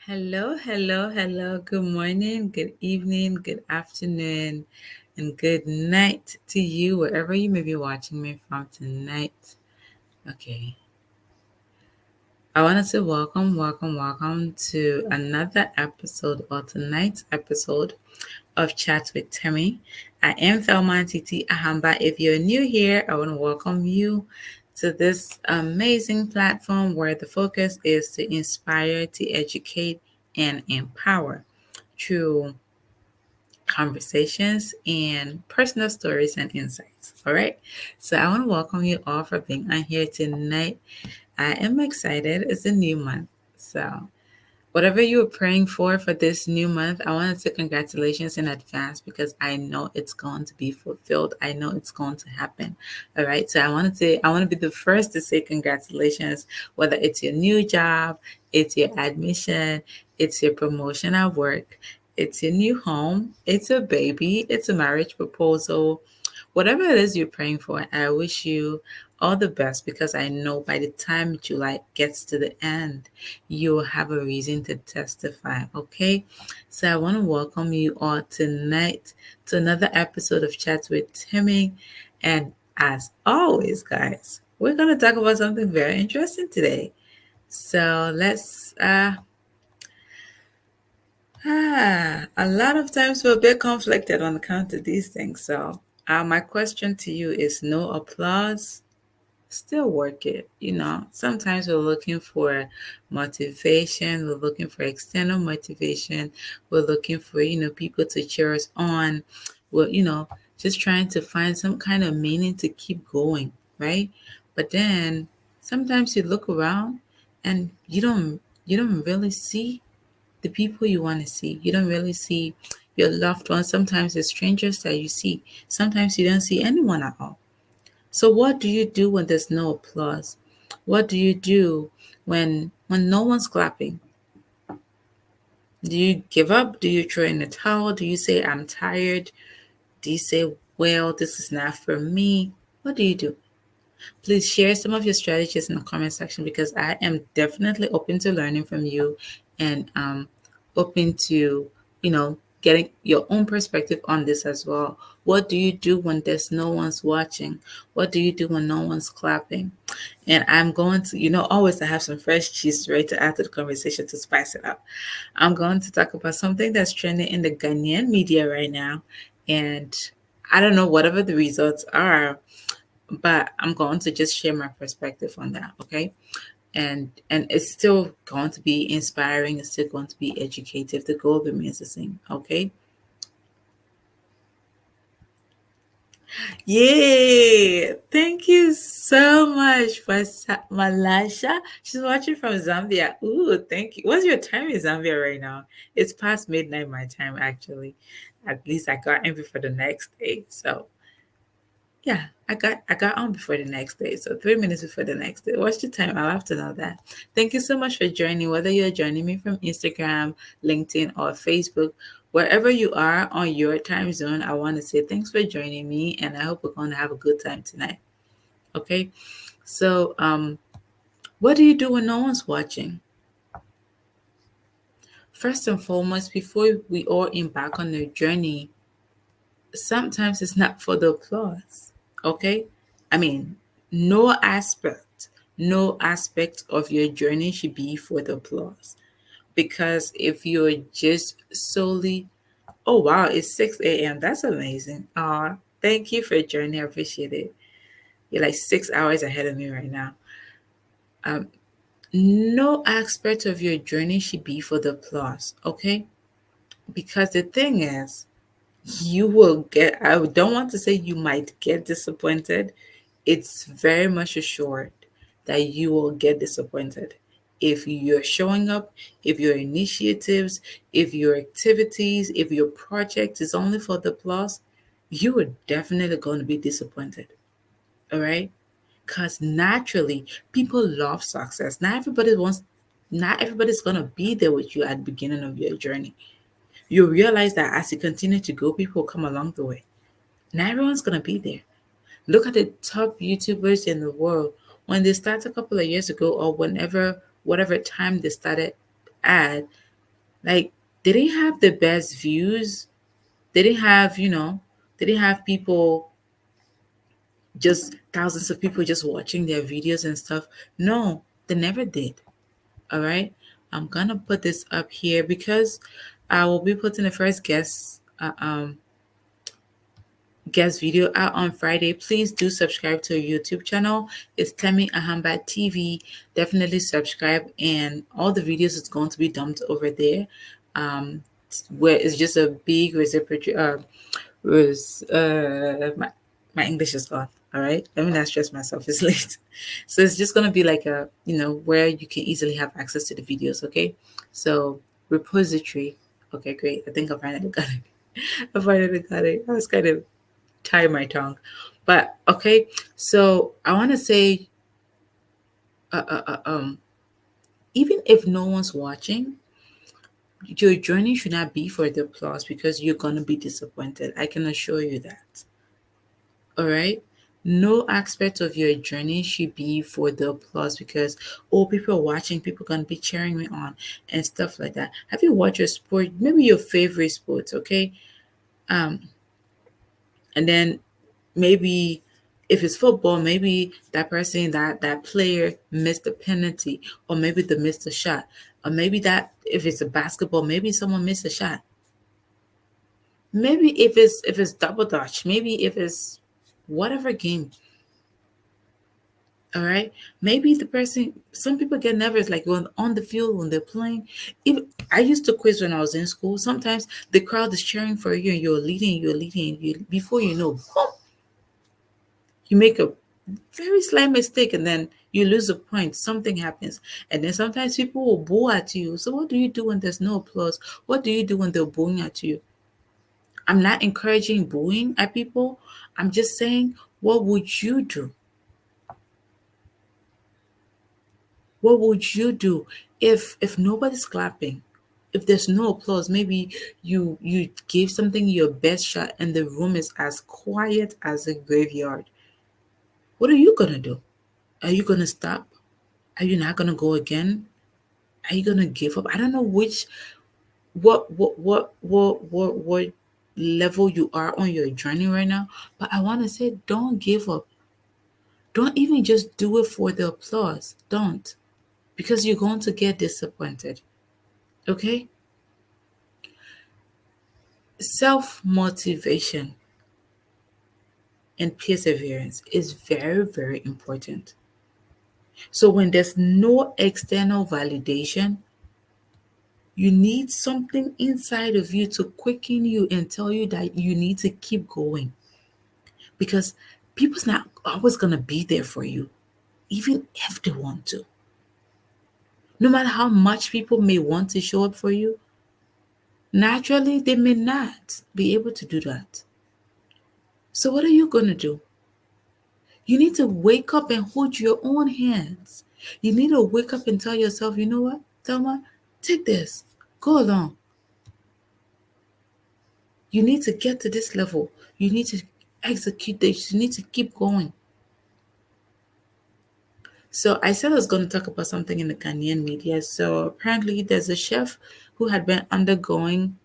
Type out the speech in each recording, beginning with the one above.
Hello, hello, hello. Good morning, good evening, good afternoon, and good night to you, wherever you may be watching me from tonight. Okay. I wanted to welcome to another episode or tonight's episode of Chats with Themmy. I am Thelma Titi Ahamba. If you're new here, I want to welcome you to this amazing platform where the focus is to inspire, to educate, and empower through conversations and personal stories and insights. All right. So I want to welcome you all for being on here tonight. I am excited. It's a new month. So whatever you were praying for this new month, I want to say congratulations in advance because I know it's going to be fulfilled. I know it's going to happen. All right. So I want to be the first to say congratulations, whether it's your new job, it's your admission, it's your promotion at work, it's your new home, it's a baby, it's a marriage proposal, whatever it is you're praying for, I wish you all the best because I know by the time July gets to the end, you'll have a reason to testify. Okay. So I want to welcome you all tonight to another episode of Chats with Timmy. And as always, guys, we're going to talk about something very interesting today. So a lot of times we're a bit conflicted on account of these things. So my question to you is no applause, still work it. Sometimes we're looking for motivation, we're looking for external motivation, we're looking for, people to cheer us on. We're, just trying to find some kind of meaning to keep going, right? But then sometimes you look around and you don't really see the people you want to see. You don't really see your loved ones. Sometimes it's strangers that you see. Sometimes you don't see anyone at all. So what do you do when there's no applause? What do you do when no one's clapping? Do you give up? Do you throw in the towel? Do you say I'm tired? Do you say, well, this is not for me? What do you do? Please share some of your strategies in the comment section because I am definitely open to learning from you and open to, getting your own perspective on this as well. What do you do when there's no one's watching? What do you do when no one's clapping? And I'm going to, always I have some fresh cheese ready to add to the conversation to spice it up. I'm going to talk about something that's trending in the Ghanaian media right now. And I don't know whatever the results are, but I'm going to just share my perspective on that, okay? And it's still going to be inspiring, it's still going to be educative. The goal remains the same, okay? Yay! Thank you so much for Malasha. She's watching from Zambia. Ooh, thank you. What's your time in Zambia right now? It's past midnight my time actually. At least I got in before the next day. So yeah, I got on before the next day. So 3 minutes before the next day. What's your time? I'll have to know that. Thank you so much for joining, whether you're joining me from Instagram, LinkedIn, or Facebook. Wherever you are on your time zone, I want to say thanks for joining me and I hope we're going to have a good time tonight. Okay. So what do you do when no one's watching? First and foremost, before we all embark on a journey, sometimes it's not for the applause. Okay? I mean, no aspect, no aspect of your journey should be for the applause. Because if you're just solely, oh wow, it's 6 a.m. That's amazing. Thank you for joining. I appreciate it. You're like 6 hours ahead of me right now. Um, no aspect of your journey should be for the applause, okay? Because the thing is, you will get, I don't want to say you might get disappointed. It's very much assured that you will get disappointed. If you're showing up, if your initiatives, if your activities, if your project is only for the applause, you are definitely going to be disappointed. All right? Because naturally, people love success. Not everybody's going to be there with you at the beginning of your journey. You realize that as you continue to go, people will come along the way. Not everyone's going to be there. Look at the top YouTubers in the world. When they started a couple of years ago, or whenever, whatever time they started at, Like, they didn't have the best views. They didn't have, they didn't have people, just thousands of people just watching their videos and stuff. No, they never did. All right. I'm gonna put this up here because I will be putting the first guest video out on Friday. Please do subscribe to our YouTube channel. It's Themmy Ahamba TV. Definitely subscribe, and all the videos is going to be dumped over there. Um, where it's just a big reciprocal. My English is gone. All right, let me not stress myself. It's late, so it's just gonna be like a, where you can easily have access to the videos. Okay, so repository. Okay, great. I think I finally got it. I finally got it. I was kind of tie my tongue. But okay, so I want to say, uh, uh, uh, um, even if no one's watching, your journey should not be for the applause because you're gonna be disappointed. I can assure you that. All right. No aspect of your journey should be for the applause because, oh, people are watching, people gonna be cheering me on and stuff like that. Have you watched your sport? Maybe your favorite sports, okay? Um, and then maybe if it's football, maybe that person, that player missed a penalty, or maybe they missed a shot, or maybe that if it's a basketball, maybe someone missed a shot. Maybe if it's double dutch, maybe if it's whatever game. All right, maybe the person. Some people get nervous, like when on the field when they're playing. If I used to quiz when I was in school, sometimes the crowd is cheering for you, and you're leading. You before you know, boom, you make a very slight mistake and then you lose a point, something happens, and then sometimes people will boo at you. So what do you do when there's no applause? What do you do when they're booing at you? I'm not encouraging booing at people. I'm just saying, what would you do? What would you do if nobody's clapping, if there's no applause? Maybe you gave something your best shot and the room is as quiet as a graveyard. What are you gonna do? Are you gonna stop? Are you not gonna go again? Are you gonna give up? I don't know which what level you are on your journey right now, but I want to say, don't give up. Don't even just do it for the applause. Don't, because you're going to get disappointed. Okay? Self motivation and perseverance is very, very important. So when there's no external validation, you need something inside of you to quicken you and tell you that you need to keep going, because people's not always going to be there for you, even if they want to. No matter how much people may want to show up for you, naturally they may not be able to do that. So, what are you going to do? You need to wake up and hold your own hands. You need to wake up and tell yourself, you know what, Thelma, take this, go along. You need to get to this level. You need to execute this. You need to keep going. So I said I was going to talk about something in the Ghanaian media. So apparently, there's a chef who had been undergoing,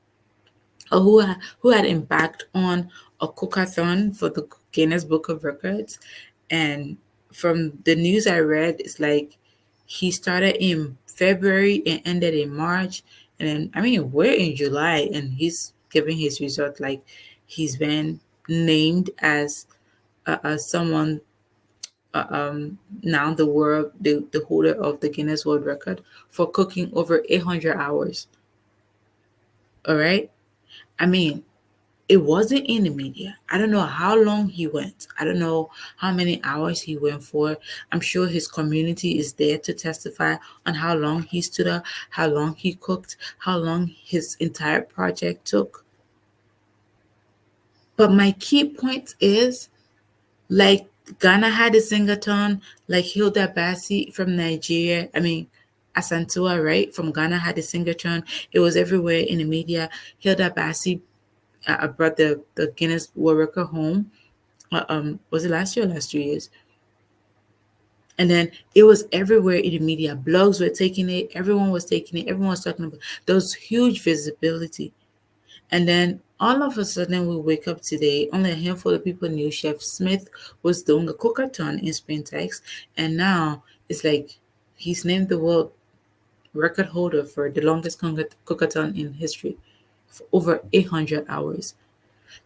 or who had embarked on a cookathon for the Guinness Book of Records. And from the news I read, it's like he started in February and ended in March. And then, I mean, we're in July and he's giving his result. Like, he's been named as someone, now the holder of the Guinness World Record for cooking over 800 hours. All right. I mean, it wasn't in the media. I don't know how long he went. I don't know how many hours he went for. I'm sure his community is there to testify on how long he stood up, how long he cooked, how long his entire project took. But my key point is, like, Ghana had a singathon, like Hilda Bassi from Nigeria. I mean, Asantua, right, from Ghana had a singathon. It was everywhere in the media. Hilda Bassi brought the Guinness World Record home. Was it last year or last 2 years? And then it was everywhere in the media. Blogs were taking it, everyone was taking it, everyone was talking about. There was huge visibility. And then all of a sudden, we wake up today, only a handful of people knew Chef Smith was doing a cookathon in Spring Tex. And now it's like he's named the world record holder for the longest cookathon in history for over 800 hours.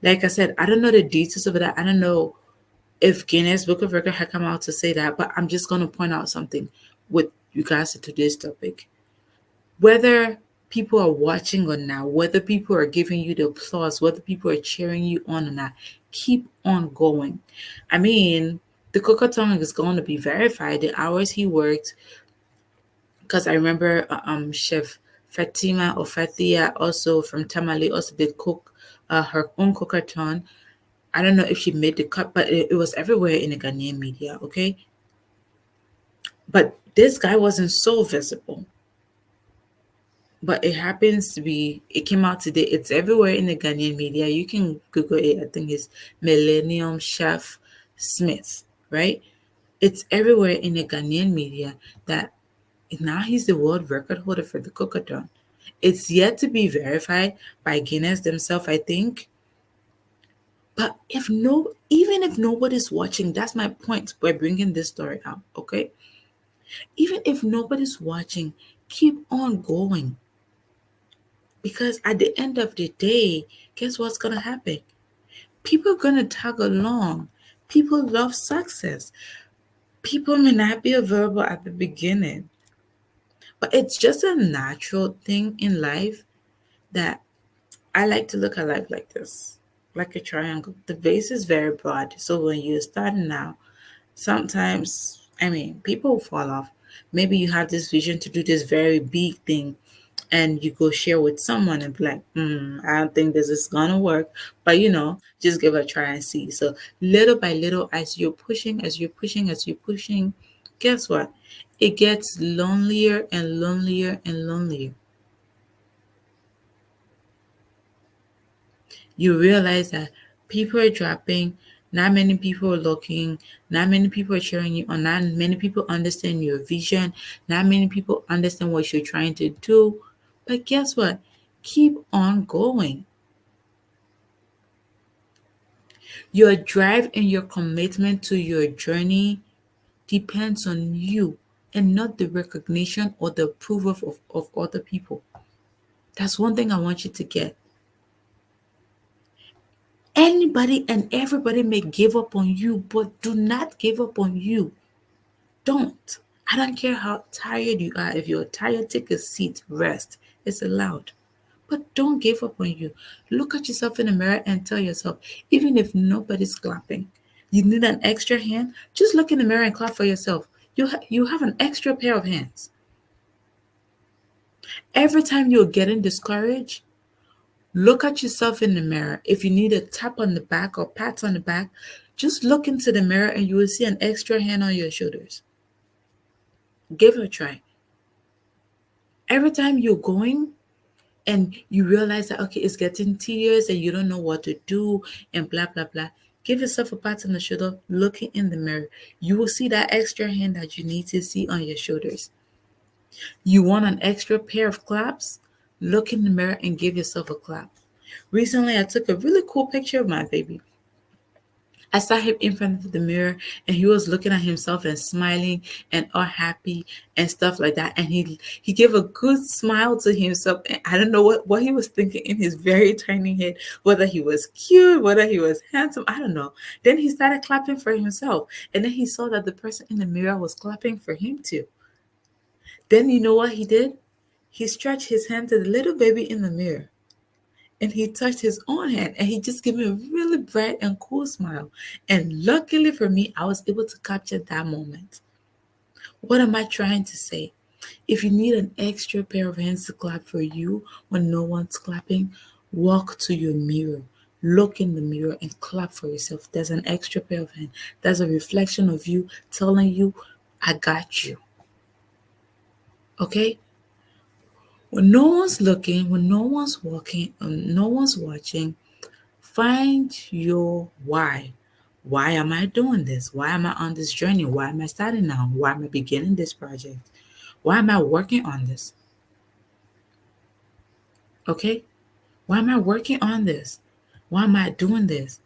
Like I said, I don't know the details of that. I don't know if Guinness Book of Record had come out to say that, but I'm just going to point out something with regards to today's topic. Whether people are watching or not, whether people are giving you the applause, whether people are cheering you on or not, keep on going. I mean, the cookathon is going to be verified. The hours he worked, because I remember Chef Fatima or Fatia also from Tamale also did cook her own cookathon. I don't know if she made the cut, but it was everywhere in the Ghanaian media, okay? But this guy wasn't so visible. But it happens to be, it came out today. It's everywhere in the Ghanaian media. You can Google it. I think it's Millennium Chef Smith, right? It's everywhere in the Ghanaian media that now he's the world record holder for the cookathon. It's yet to be verified by Guinness themselves, I think. But even if nobody's watching, that's my point by bringing this story out, okay? Even if nobody's watching, keep on going. Because at the end of the day, guess what's going to happen? People are going to tag along. People love success. People may not be available at the beginning, but it's just a natural thing in life that I like to look at life like this, like a triangle. The base is very broad. So when you're starting out, sometimes, I mean, people fall off. Maybe you have this vision to do this very big thing and you go share with someone and be like, I don't think this is gonna work. But just give it a try and see. So little by little, as you're pushing, as you're pushing, as you're pushing, guess what? It gets lonelier and lonelier and lonelier. You realize that people are dropping, not many people are looking, not many people are cheering you on, not many people understand your vision, not many people understand what you're trying to do. But guess what? Keep on going. Your drive and your commitment to your journey depends on you and not the recognition or the approval of other people. That's one thing I want you to get. Anybody and everybody may give up on you, but do not give up on you. Don't. I don't care how tired you are. If you're tired, take a seat, rest. It's allowed. But don't give up on you. Look at yourself in the mirror and tell yourself, even if nobody's clapping, you need an extra hand, just look in the mirror and clap for yourself. You have an extra pair of hands. Every time you're getting discouraged, look at yourself in the mirror. If you need a tap on the back or pat on the back, just look into the mirror and you will see an extra hand on your shoulders. Give it a try. Every time you're going and you realize that, okay, it's getting tedious and you don't know what to do and blah, blah, blah, give yourself a pat on the shoulder, looking in the mirror. You will see that extra hand that you need to see on your shoulders. You want an extra pair of claps? Look in the mirror and give yourself a clap. Recently, I took a really cool picture of my baby. I saw him in front of the mirror and he was looking at himself and smiling and all happy and stuff like that. And he gave a good smile to himself. And I don't know what he was thinking in his very tiny head, whether he was cute, whether he was handsome, I don't know. Then he started clapping for himself. And then he saw that the person in the mirror was clapping for him too. Then you know what he did? He stretched his hand to the little baby in the mirror and he touched his own hand and he just gave me a really bright and cool smile. And luckily for me, I was able to capture that moment. What am I trying to say? If you need an extra pair of hands to clap for you when no one's clapping, walk to your mirror. Look in the mirror and clap for yourself. There's an extra pair of hands. There's a reflection of you telling you, I got you. Okay? When no one's looking, when no one's walking, no one's watching, find your why. Why am I doing this? Why am I on this journey? Why am I starting now? Why am I beginning this project? Why am I working on this? Okay? Why am I working on this? Why am I doing this?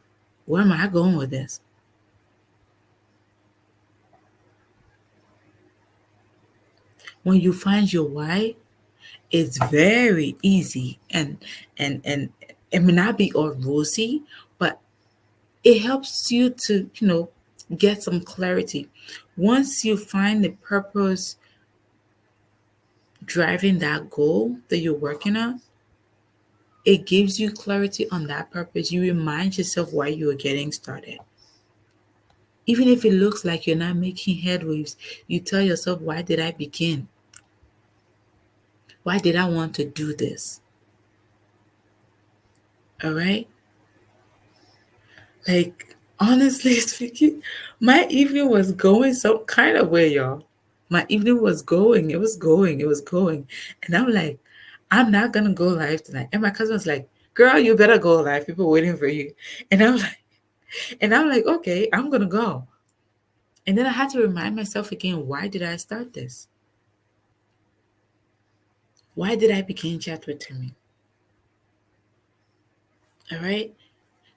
Where am I going with this? When you find your why, it's very easy and it may not be all rosy, but it helps you to, get some clarity. Once you find the purpose driving that goal that you're working on, it gives you clarity on that purpose. You remind yourself why you are getting started. Even if it looks like you're not making headways, you tell yourself, why did I begin? Why did I want to do this? All right? Like, honestly speaking, my evening was going some kind of way, y'all. My evening was going, it was going. And I'm like, I'm not gonna go live tonight. And my cousin was like, girl, you better go live. People waiting for you. And I'm like, okay, I'm gonna go. And then I had to remind myself again, why did I start this? Why did I begin chat with Themmy? All right.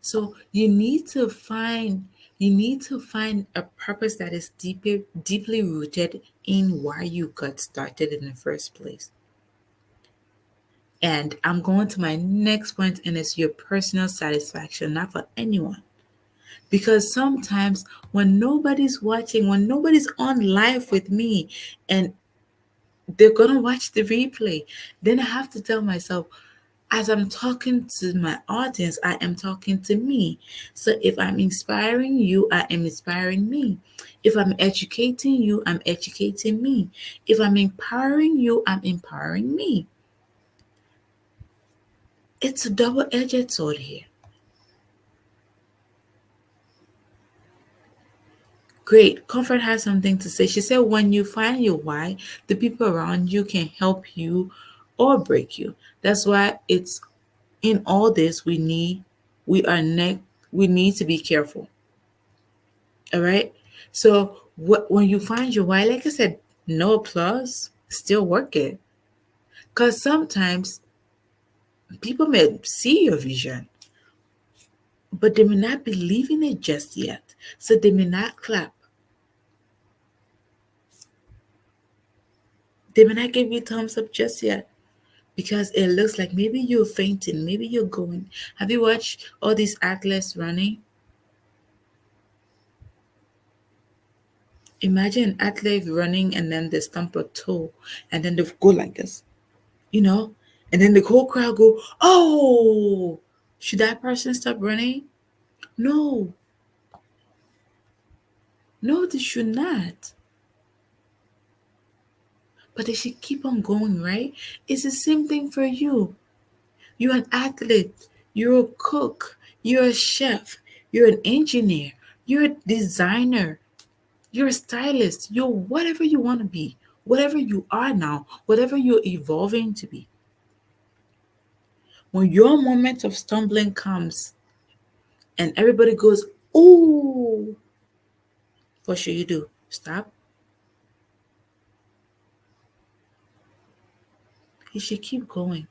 So you need to find a purpose that is deeply rooted in why you got started in the first place. And I'm going to my next point, and it's your personal satisfaction, not for anyone. Because sometimes when nobody's watching, when nobody's on live with me, and they're gonna watch the replay, then I have to tell myself, as I'm talking to my audience, I am talking to me. So if I'm inspiring you, I am inspiring me. If I'm educating you, I'm educating me. If I'm empowering you, I'm empowering me. It's a double edged sword here. Great. Comfort has something to say. She said, when you find your why, the people around you can help you or break you. That's why it's in all this we are we need to be careful. All right. So when you find your why, like I said, no applause, still work it. Because sometimes people may see your vision, but they may not believe in it just yet. So they may not clap. They may not give you thumbs up just yet because it looks like maybe you're fainting, maybe you're going. Have you watched all these athletes running? Imagine an athlete running and then they stump a toe and then they go like this, you know? And then the whole crowd go, oh, should that person stop running? No, no, they should not. But they should keep on going, right? It's the same thing for you. You're an athlete, you're a cook, you're a chef, you're an engineer, you're a designer, you're a stylist, you're whatever you want to be, whatever you are now, whatever you're evolving to be. When your moment of stumbling comes and everybody goes, oh, what should you do? Stop. You should keep going.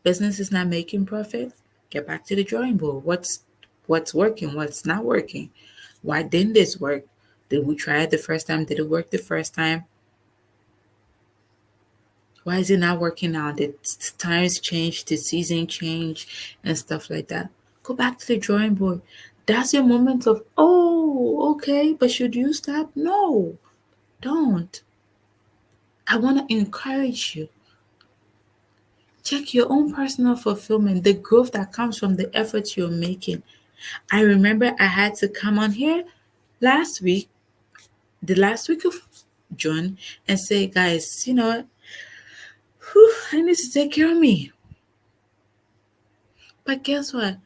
Business is not making profit. Get back to the drawing board. What's working? What's not working? Why didn't this work? Did we try it the first time? Did it work the first time? Why is it not working now? Did times change? Did season change? And stuff like that. Go back to the drawing board. That's your moment of, oh, okay, but should you stop? No, don't. I want to encourage you. Check your own personal fulfillment, the growth that comes from the efforts you're making. I remember I had to come on here last week, the last week of June, and say, guys, whew, I need to take care of me. But guess what?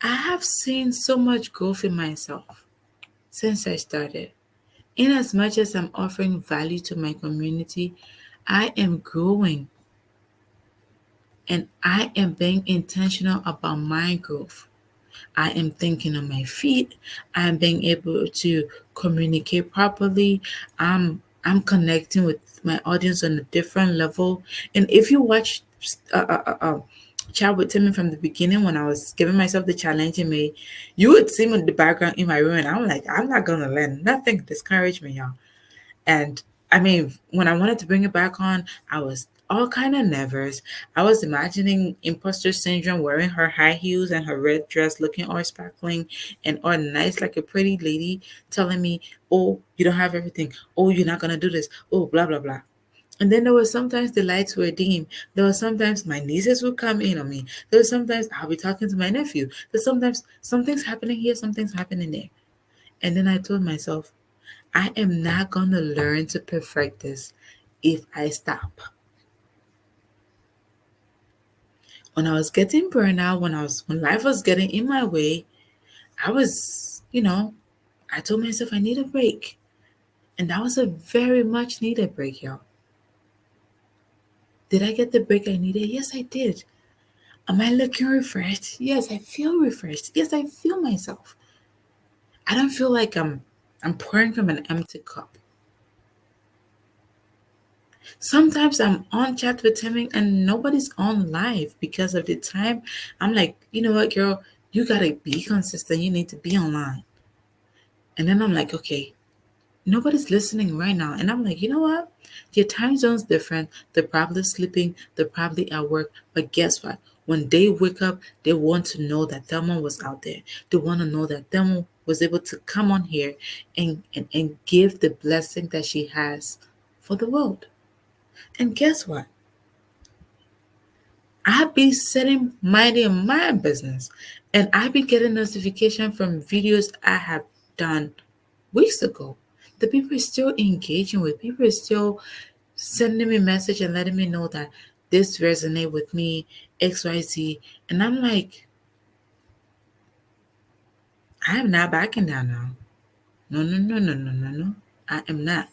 I have seen so much growth in myself since I started. In as much as I'm offering value to my community, I am growing and I am being intentional about my growth. I am thinking on my feet. I'm being able to communicate properly. I'm connecting with my audience on a different level. And if you watch uh, uh, uh, uh, chat with Timmy from the beginning when I was giving myself the challenge in May, you would see me in the background in my room, and I'm like, I'm not gonna let nothing discourage me, y'all. And I mean, when I wanted to bring it back on, I was all kind of nervous. I was imagining imposter syndrome, wearing her high heels and her red dress, looking all sparkling and all nice like a pretty lady, telling me, "Oh, you don't have everything. Oh, you're not gonna do this. Oh, blah blah blah." And then there was sometimes the lights were dim. There was sometimes my nieces would come in on me. There was sometimes I'll be talking to my nephew. There's sometimes something's happening here, something's happening there. And then I told myself, I am not going to learn to perfect this if I stop. When I was getting burnout, when life was getting in my way, I was, I told myself I need a break. And that was a very much needed break, y'all. Did I get the break I needed? Yes, I did. Am I looking refreshed? Yes, I feel refreshed. Yes, I feel myself. I don't feel like I'm pouring from an empty cup. Sometimes I'm on chat with him and nobody's on live because of the time. I'm like, you know what, girl, you gotta be consistent. You need to be online. And then I'm like, okay, nobody's listening right now. And I'm like, you know what? Your time zone's different. They're probably sleeping. They're probably at work. But guess what? When they wake up, they want to know that Thelma was out there. They want to know that Thelma was able to come on here and give the blessing that she has for the world. And guess what? I be sitting minding my business and I be getting notification from videos I have done weeks ago. The people are still engaging with, people are still sending me message and letting me know that this resonate with me, XYZ. And I'm like, I am not backing down now. No, no, no, no, no, no, no. I am not.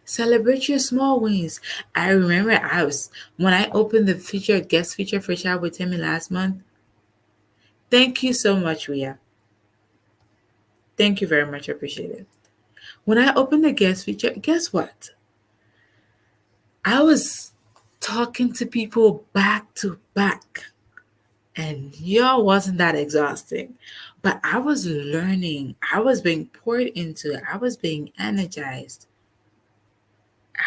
Celebrate your small wins. I remember when I opened the feature guest feature for Chat with Timmy last month. Thank you so much, Ria. Thank you very much. I appreciate it. When I opened the guest feature, guess what? I was talking to people back to back. And y'all wasn't that exhausting. But I was learning. I was being poured into. I was being energized.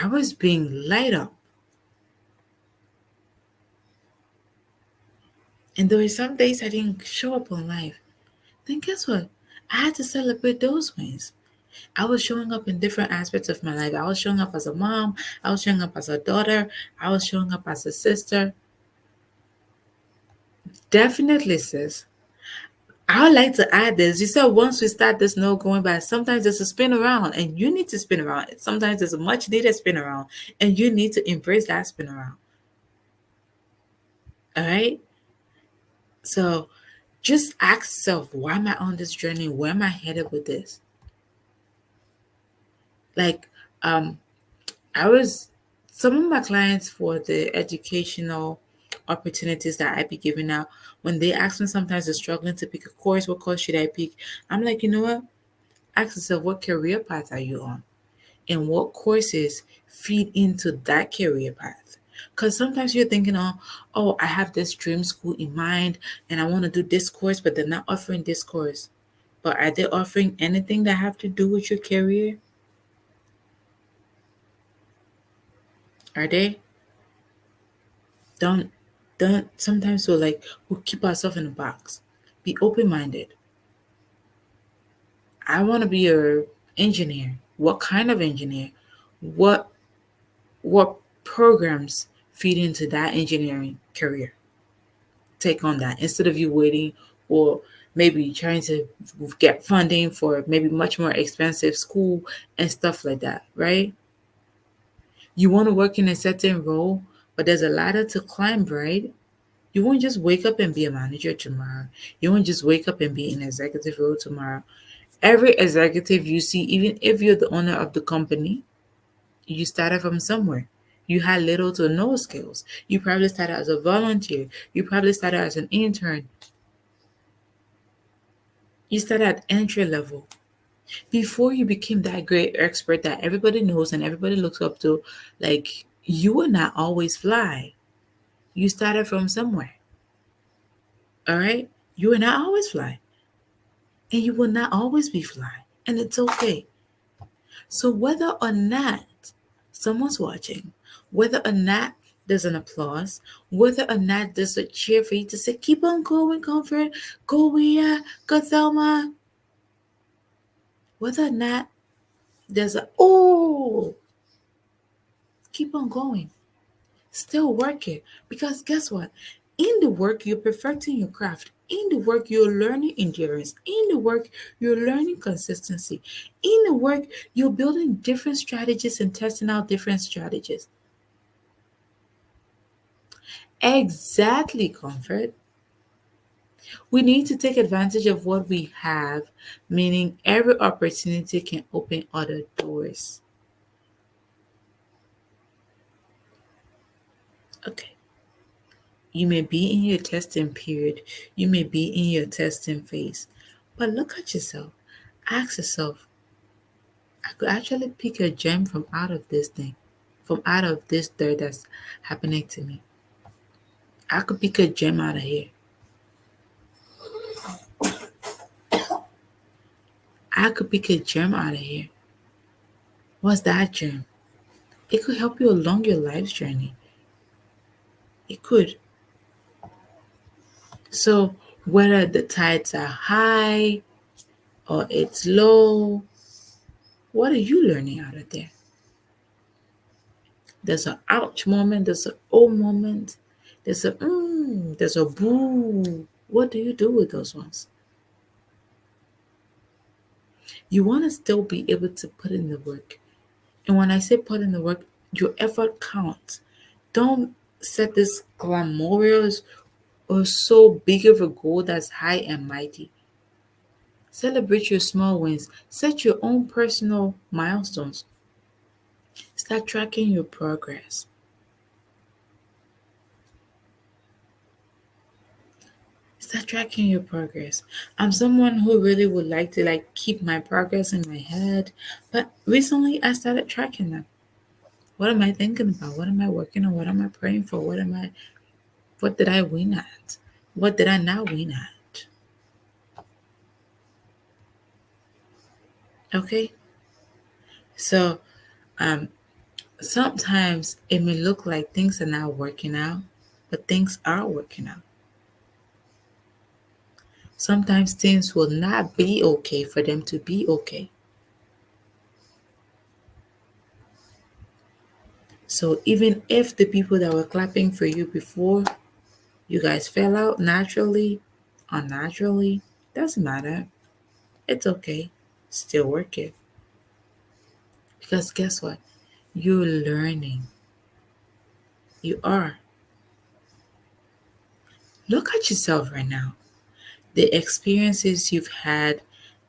I was being light up. And there were some days I didn't show up on live. Then guess what? I had to celebrate those wins. I was showing up in different aspects of my life. I was showing up as a mom. I was showing up as a daughter. I was showing up as a sister. Definitely, sis. I would like to add this. You said once we start this no going back, sometimes there's a spin around and you need to spin around. Sometimes there's a much needed spin around and you need to embrace that spin around. All right. So just ask yourself, why am I on this journey? Where am I headed with this? Like, um, I was some of my clients for the educational opportunities that I be giving out. When they ask me sometimes they're struggling to pick a course, what course should I pick? I'm like, you know what? Ask yourself, what career path are you on? And what courses feed into that career path? Because sometimes you're thinking, oh, I have this dream school in mind and I want to do this course, but they're not offering this course. But are they offering anything that have to do with your career? Are they? Don't don't sometimes we'll keep ourselves in a box. Be open minded. I want to be a engineer. What kind of engineer? What what programs feed into that engineering career? Take on that instead of you waiting or maybe trying to get funding for maybe much more expensive school and stuff like that, right? You want to work in a certain role, but there's a ladder to climb, right? You won't just wake up and be a manager tomorrow. You won't just wake up and be in executive role tomorrow. Every executive you see, even if you're the owner of the company, you started from somewhere. You had little to no skills. You probably started as a volunteer. You probably started as an intern. You started at entry level. Before you became that great expert that everybody knows and everybody looks up to, like, you will not always fly. You started from somewhere. All right? You will not always fly. And you will not always be fly. And it's okay. So whether or not someone's watching, whether or not there's an applause, whether or not there's a cheer for you to say, keep on going, Comfort, go Rhea, go Thelma, whether or not there's a, oh, keep on going. Still work it. Because guess what? In the work, you're perfecting your craft. In the work, you're learning endurance. In the work, you're learning consistency. In the work, you're building different strategies and testing out different strategies. Exactly, Comfort. We need to take advantage of what we have, meaning every opportunity can open other doors. Okay. You may be in your testing period, you may be in your testing phase, but look at yourself. Ask yourself, I could actually pick a gem from out of this thing, from out of this dirt that's happening to me. I could pick a gem out of here. I could pick a gem out of here. What's that gem? It could help you along your life's journey. It could. So, whether the tides are high or it's low, what are you learning out of there? There's an ouch moment, there's an oh moment, there's a boo. What do you do with those ones? You want to still be able to put in the work. And when I say put in the work, your effort counts. Don't set this glamorous or so big of a goal that's high and mighty. Celebrate your small wins. Set your own personal milestones. Start tracking your progress. Start tracking your progress. I'm someone who really would like to like keep my progress in my head, but recently I started tracking them. What am I thinking about? What am I working on? What am I praying for? What did I win at? What did I not win at? Okay? So, um sometimes it may look like things are not working out, but things are working out. Sometimes things will not be okay for them to be okay. So even if the people that were clapping for you before, you guys fell out naturally, unnaturally, doesn't matter. It's okay. Still work it. Because guess what? You're learning. You are. Look at yourself right now. The experiences you've had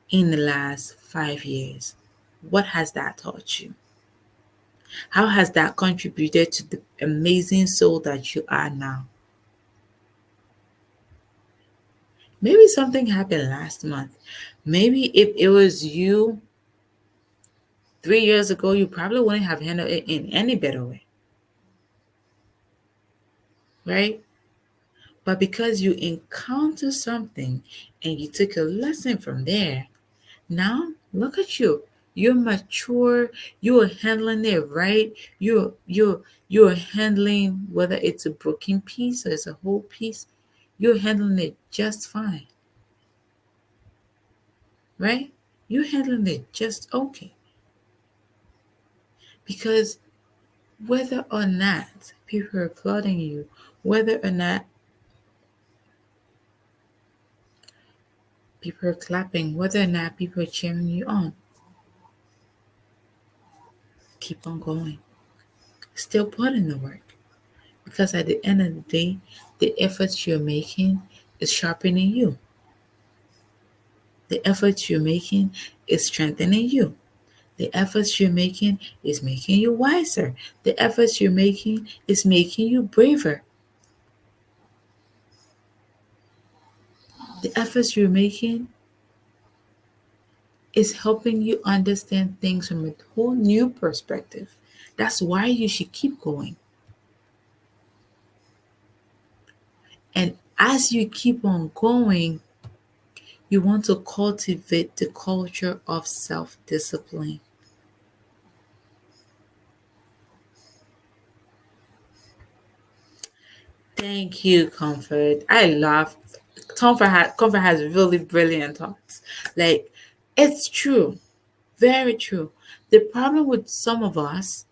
in the last 5 years. What has that taught you? How has that contributed to the amazing soul that you are now? Maybe something happened last month. Maybe if it was you 3 years ago, you probably wouldn't have handled it in any better way, right? But because you encountered something and you took a lesson from there, now look at you. You're mature. You are handling it right. You're handling whether it's a broken piece or it's a whole piece. You're handling it just fine, right? You're handling it just okay. Because whether or not people are applauding you, whether or not people are clapping, whether or not people are cheering you on, keep on going. Still put in the work. Because at the end of the day, the efforts you're making is sharpening you. The efforts you're making is strengthening you. The efforts you're making is making you wiser. The efforts you're making is making you braver. The efforts you're making It's helping you understand things from a whole new perspective. That's why you should keep going. And as you keep on going, you want to cultivate the culture of self discipline. Thank you, Comfort. I love Comfort has really brilliant thoughts. Like, it's true, very true. The problem with some of us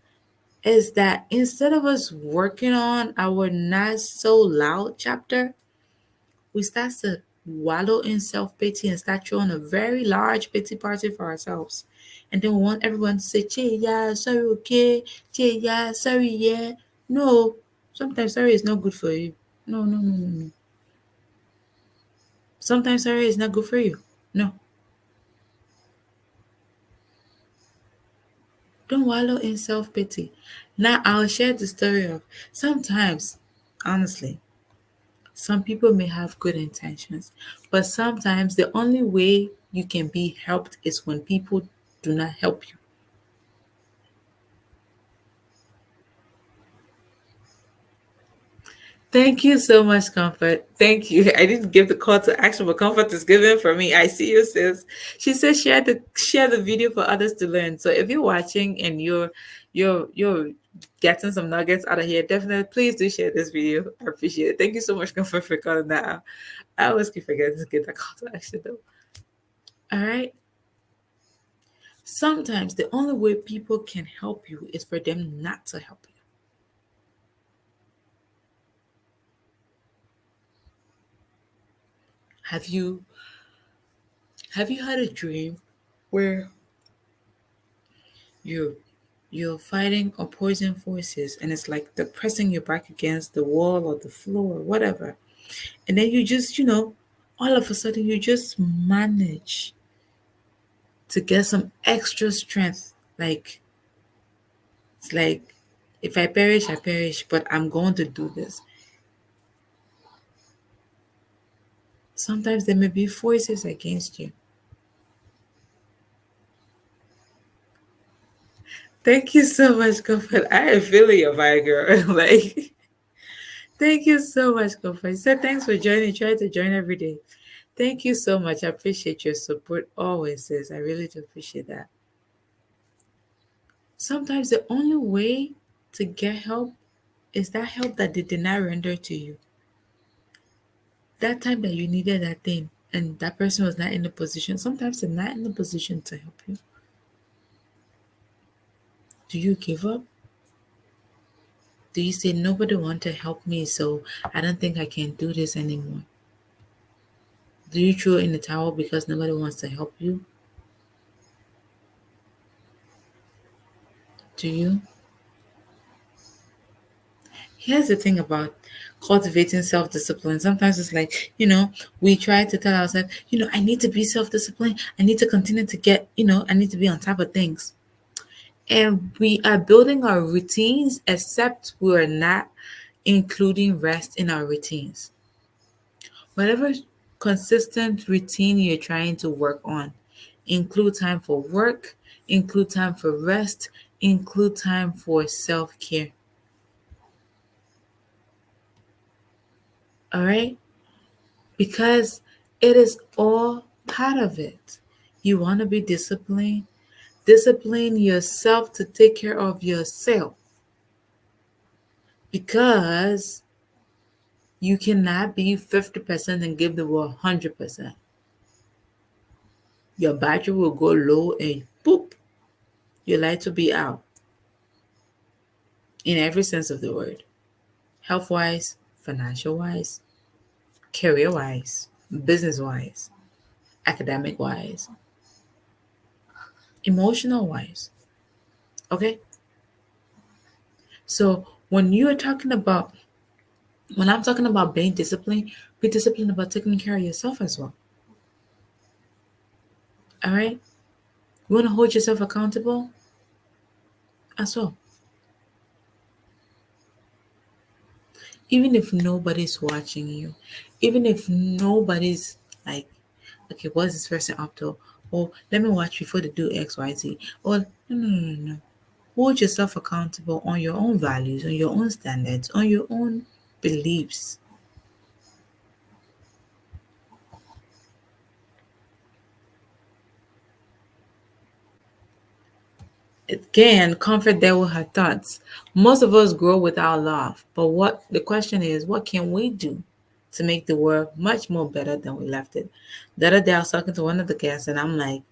is that instead of us working on our not so loud chapter, we start to wallow in self pity and start throwing a very large pity party for ourselves. And then we want everyone to say, Che, yeah, sorry, okay. Che, yeah, sorry, yeah. No, sometimes sorry is not good for you. No, no, no, no, no. Sometimes sorry is not good for you. No, don't wallow in self pity. Now, I'll share the story of sometimes, honestly, some people may have good intentions, but sometimes the only way you can be helped is when people do not help you. Thank you so much, Comfort. Thank you. I didn't give the call to action, but Comfort is given for me. I see you, sis. She says share the video for others to learn. So if you're watching and you're getting some nuggets out of here, definitely please do share this video. I appreciate it. Thank you so much, Comfort, for calling that out. I always keep forgetting to get that call to action though. All right. Sometimes the only way people can help you is for them not to help you. Have you have you had a dream where you're you're fighting opposing forces and it's like they're pressing your back against the wall or the floor or whatever. And then you just, all of a sudden you just manage to get some extra strength. Like it's like if I perish, I perish, but I'm going to do this. Sometimes there may be forces against you. Thank you so much, Comfort. I am feeling your vibe, girl. Like, thank you so much, Comfort. So thanks for joining. Try to join every day. Thank you so much. I appreciate your support always, sis. I really do appreciate that. Sometimes the only way to get help is that help that they did not render to you. That time that you needed that thing and that person was not in the position. Sometimes they're not in the position to help you. Do you give up? Do you say nobody want to help me, so I don't think I can do this anymore? Do you throw in the towel because nobody wants to help you? Do you? Here's the thing about cultivating self discipline. Sometimes it's like, we try to tell ourselves, I need to be self disciplined. I need to continue to get, I need to be on top of things. And we are building our routines, except we are not including rest in our routines. Whatever consistent routine you're trying to work on, include time for work, include time for rest, include time for self care. All right? Because it is all part of it. You want to be disciplined? Discipline yourself to take care of yourself because you cannot be 50% and give the world 100%. Your battery will go low and boop, your light will be out in every sense of the word, health wise, financial wise, career wise, business wise, academic wise, emotional wise. Okay? So when I'm talking about being disciplined, be disciplined about taking care of yourself as well. All right? You want to hold yourself accountable as well. Even if nobody's watching you, even if nobody's like, okay, what's this person up to? Or let me watch before they do XYZ. Or no, no, no, no, no. Hold yourself accountable on your own values, on your own standards, on your own beliefs. Again, comfort there with her thoughts. Most of us grow without love. But what the question is, what can we do to make the world much more better than we left it? The other day I was talking to one of the guests and I'm like,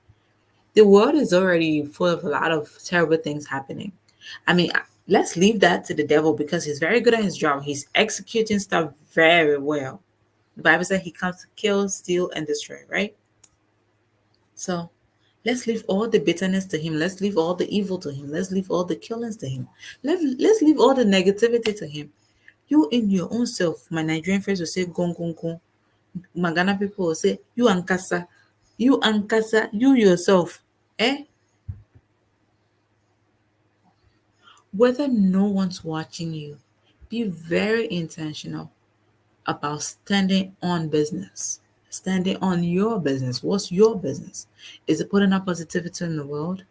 the world is already full of a lot of terrible things happening. I mean, let's leave that to the devil because he's very good at his job. He's executing stuff very well. The Bible said he comes to kill, steal, and destroy, right? So let's leave all the bitterness to him. Let's leave all the evil to him. Let's leave all the killings to him. Let's leave all the negativity to him. You in your own self, my Nigerian friends will say gong gong gong. My Ghana people will say you ankasa. You ankasa, you yourself. Eh? Whether no one's watching you, be very intentional about standing on business. Standing on your business. What's your business? Is it putting out positivity in the world?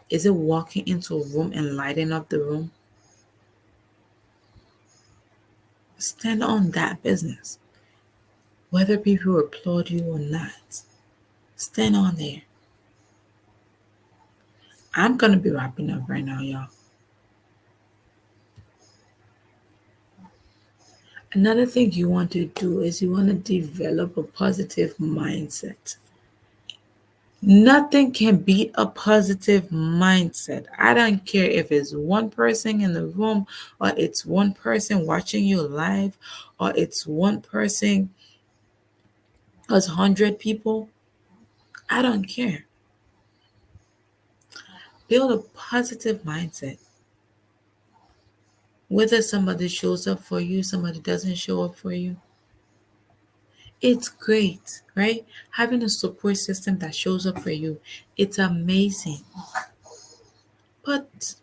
Is it walking into a room and lighting up the room? Stand on that business. Whether people applaud you or not, stand on there. I'm going to be wrapping up right now, y'all. Another thing you want to do is you want to develop a positive mindset. Nothing can beat a positive mindset. I don't care if it's one person in the room or it's one person watching you live or it's one person or it's 100 people. I don't care. Build a positive mindset. Whether somebody shows up for you, somebody doesn't show up for you, it's great, right? Having a support system that shows up for you, it's amazing. But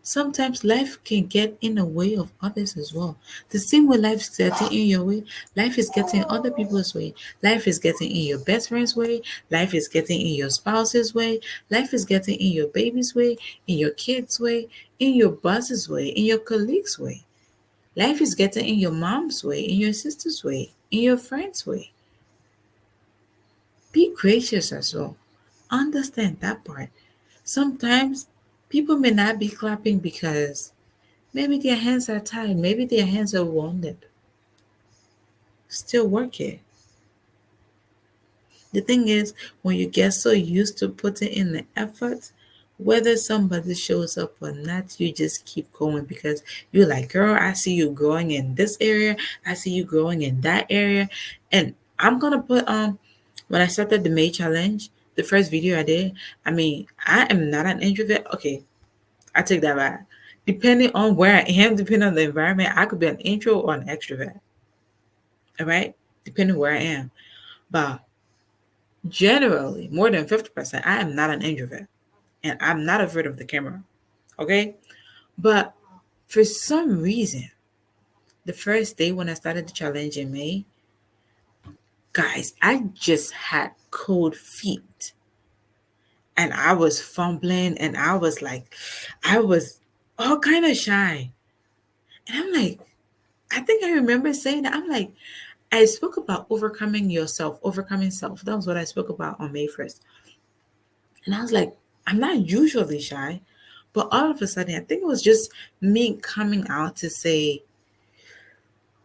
sometimes life can get in the way of others as well. The same way life is getting in your way, life is getting other people's way. Life is getting in your best friend's way. Life is getting in your spouse's way. Life is getting in your baby's way, in your kid's way, in your boss's way, in your colleague's way. Life is getting in your mom's way, in your sister's way, in your friend's way. Be gracious as well. Understand that part. Sometimes people may not be clapping because maybe their hands are tied, maybe their hands are wounded. Still work it. The thing is, when you get so used to putting in the effort, whether somebody shows up or not, you just keep going because you're like, girl, I see you growing in this area, I see you growing in that area. And I'm gonna put when I started the May challenge, the first video I did, I mean, I am not an introvert. Okay, I take that back. Depending on where I am, depending on the environment, I could be an intro or an extrovert. All right, depending where I am. But generally, more than 50%, I am not an introvert. And I'm not afraid of the camera. Okay? But for some reason, the first day when I started the challenge in May, guys, I just had cold feet. And I was fumbling and I was like, I was all kind of shy. And I'm like, I think I remember saying that. I'm like, I spoke about overcoming yourself, overcoming self. That was what I spoke about on May 1st. And I was like, I'm not usually shy. But all of a sudden, I think it was just me coming out to say,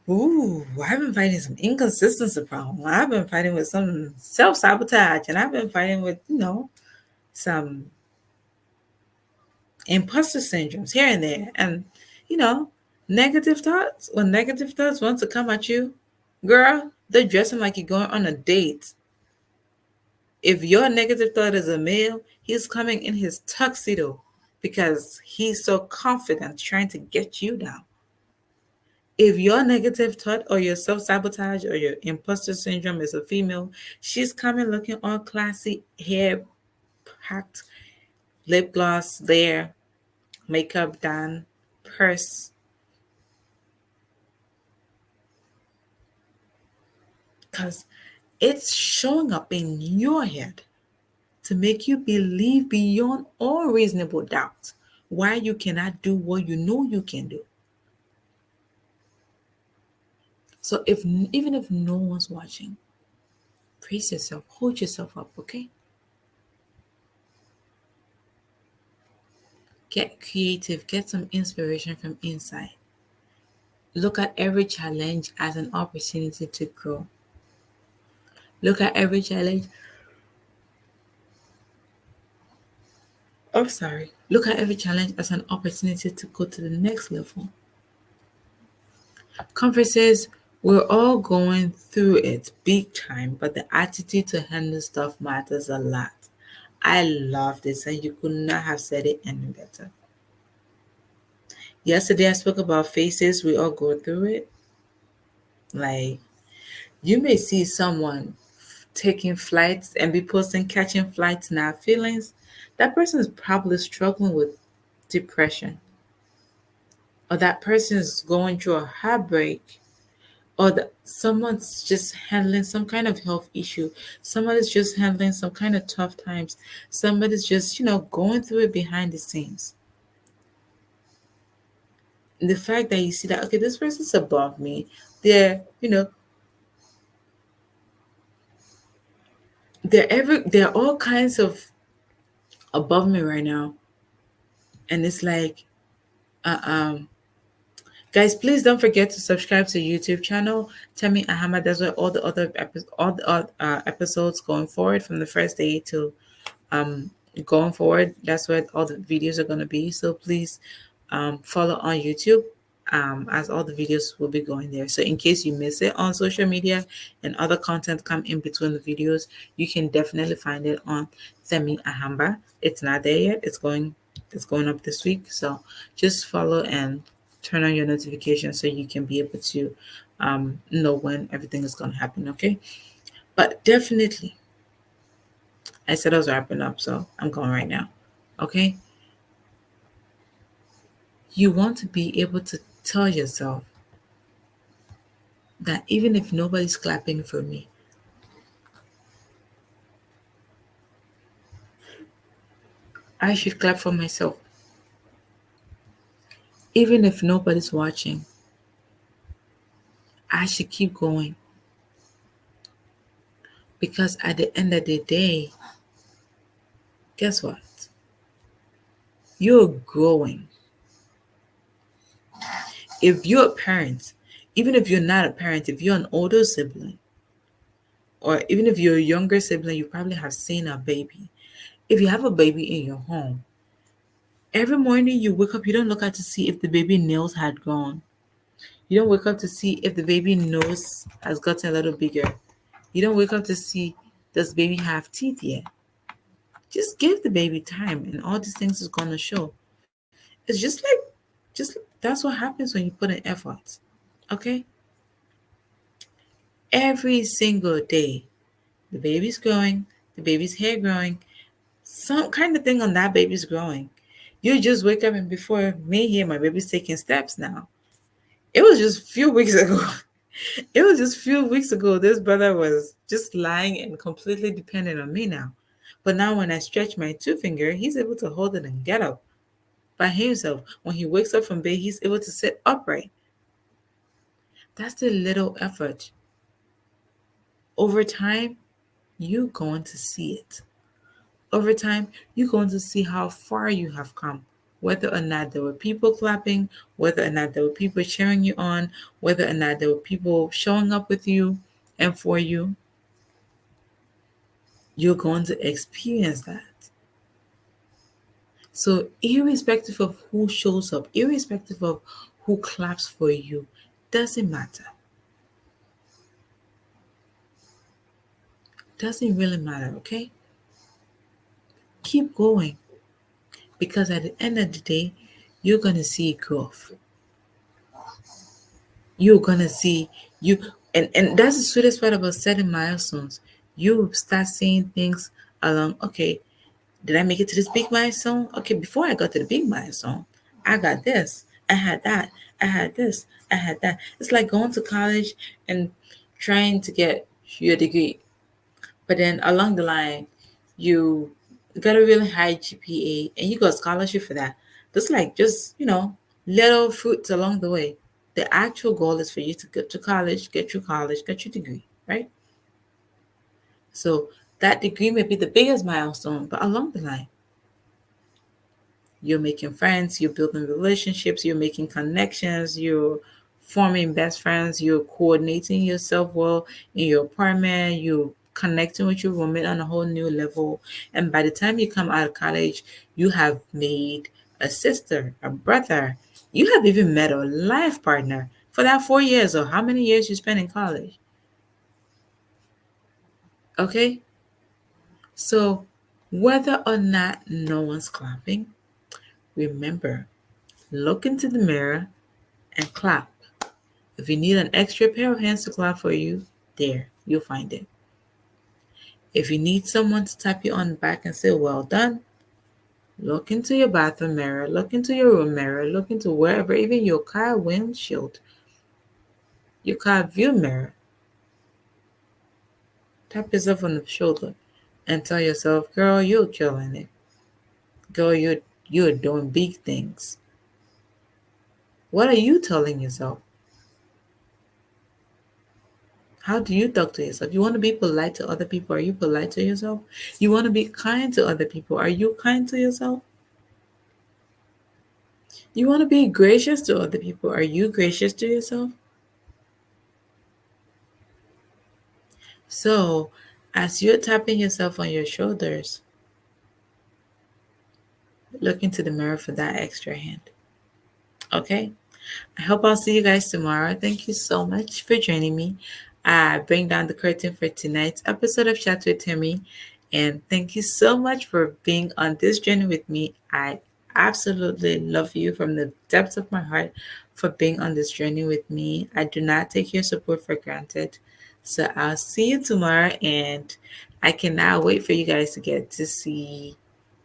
ooh, I've been fighting some inconsistency problem. I've been fighting with some self-sabotage. And I've been fighting with, some imposter syndromes here and there. And, you know, negative thoughts, when negative thoughts want to come at you, girl, they're dressing like you're going on a date. If your negative thought is a male, he's coming in his tuxedo because he's so confident trying to get you down. If your negative thought or your self sabotage or your imposter syndrome is a female, she's coming looking all classy, hair packed, lip gloss there, makeup done, purse because it's showing up in your head to make you believe beyond all reasonable doubt why you cannot do what you know you can do. So if even if no one's watching, praise yourself, hold yourself up, okay? Get creative, get some inspiration from inside. Look at every challenge as an opportunity to grow. Look at every challenge. Oh, sorry. Look at every challenge as an opportunity to go to the next level. Conferences, we're all going through it big time, but the attitude to handle stuff matters a lot. I love this, and you could not have said it any better. Yesterday, I spoke about phases. We all go through it. Like, you may see someone taking flights and be posting catching flights now feelings. That person is probably struggling with depression, or that person is going through a heartbreak, or someone's just handling some kind of health issue. Somebody's just handling some kind of tough times. Somebody's just, going through it behind the scenes. And the fact that you see that, okay, this person's above me. They're, they're all kinds of above me right now. And it's like, uh, um, guys, please don't forget to subscribe to YouTube channel. Themmy Ahmad. That's where all the other episodes going forward from the first day to um going forward. That's where all the videos are gonna be. So please follow on YouTube. As all the videos will be going there. So in case you miss it on social media and other content come in between the videos, you can definitely find it on Themmy Ahamba. It's not there yet. It's going up this week. So just follow and turn on your notifications so you can be able to know when everything is going to happen. Okay. But definitely, I said I was wrapping up, so I'm going right now. Okay. You want to be able to tell yourself that even if nobody's clapping for me, I should clap for myself. Even if nobody's watching, I should keep going. Because at the end of the day, guess what? You're growing. If you're a parent, even if you're not a parent, if you're an older sibling, or even if you're a younger sibling, you probably have seen a baby. If you have a baby in your home, every morning you wake up, you don't look out to see if the baby nails had gone. You don't wake up to see if the baby nose has gotten a little bigger. You don't wake up to see does baby have teeth yet. Just give the baby time, and all these things is gonna show. It's just that's what happens when you put in effort. Okay, every single day, the baby's growing, the baby's hair growing, some kind of thing on that baby's growing. You just wake up and before me here, my baby's taking steps now. It was just a few weeks ago. It was just a few weeks ago. This brother was just lying and completely dependent on me now. But now when I stretch my two finger, he's able to hold it and get up by himself. When he wakes up from bed, he's able to sit upright. That's the little effort. Over time, you're going to see it. Over time, you're going to see how far you have come. Whether or not there were people clapping, whether or not there were people cheering you on, whether or not there were people showing up with you and for you, you're going to experience that. So, irrespective of who shows up, irrespective of who claps for you, doesn't matter. Doesn't really matter, okay? Keep going because at the end of the day, you're going to see growth. You're going to see you, and that's the sweetest part about setting milestones. You start seeing things along, okay, did I make it to this big milestone? Okay, before I got to the big milestone, I got this, I had that, I had this, I had that. It's like going to college and trying to get your degree. But then along the line, you got a really high GPA and you got scholarship for that. That's like just, little fruits along the way. The actual goal is for you to get to college, get through college, get your degree, right? So that degree may be the biggest milestone, but along the line, you're making friends, you're building relationships, you're making connections, you're forming best friends, you're coordinating yourself well in your apartment, you're connecting with your roommate on a whole new level. And by the time you come out of college, you have made a sister, a brother. You have even met a life partner for that 4 years or how many years you spent in college. Okay? So whether or not no one's clapping, remember, look into the mirror and clap. If you need an extra pair of hands to clap for you, there, you'll find it. If you need someone to tap you on the back and say, well done, look into your bathroom mirror, look into your room mirror, look into wherever, even your car windshield, your car view mirror. Tap yourself on the shoulder and tell yourself, girl, you're killing it. Girl, you're doing big things. What are you telling yourself? How do you talk to yourself? You want to be polite to other people. Are you polite to yourself? You want to be kind to other people. Are you kind to yourself? You want to be gracious to other people. Are you gracious to yourself? So, as you're tapping yourself on your shoulders, look into the mirror for that extra hand. Okay? I hope I'll see you guys tomorrow. Thank you so much for joining me. I bring down the curtain for tonight's episode of Chat with Themmy. And thank you so much for being on this journey with me. I absolutely love you from the depths of my heart for being on this journey with me. I do not take your support for granted. So I'll see you tomorrow. And I cannot wait for you guys to get to see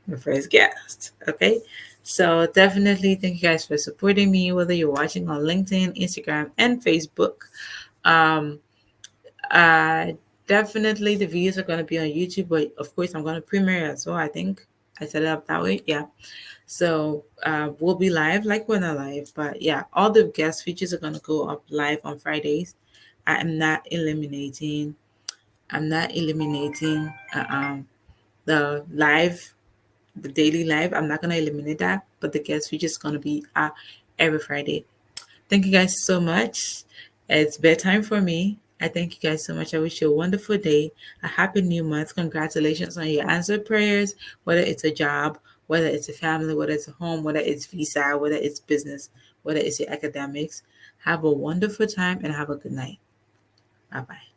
my first guest. Okay. So definitely thank you guys for supporting me, whether you're watching on LinkedIn, Instagram, and Facebook. Um, Definitely the videos are gonna be on YouTube, but of course I'm gonna premiere as well. I think I set it up that way. Yeah. So we'll be live like we're not live, but yeah, all the guest features are gonna go up live on Fridays. I am not eliminating. I'm not eliminating the live the daily live. I'm not gonna eliminate that, but the guest feature is gonna be every Friday. Thank you guys so much. It's bedtime for me. I thank you guys so much. I wish you a wonderful day, a happy new month. Congratulations on your answered prayers, whether it's a job, whether it's a family, whether it's a home, whether it's visa, whether it's business, whether it's your academics. Have a wonderful time and have a good night. Bye bye.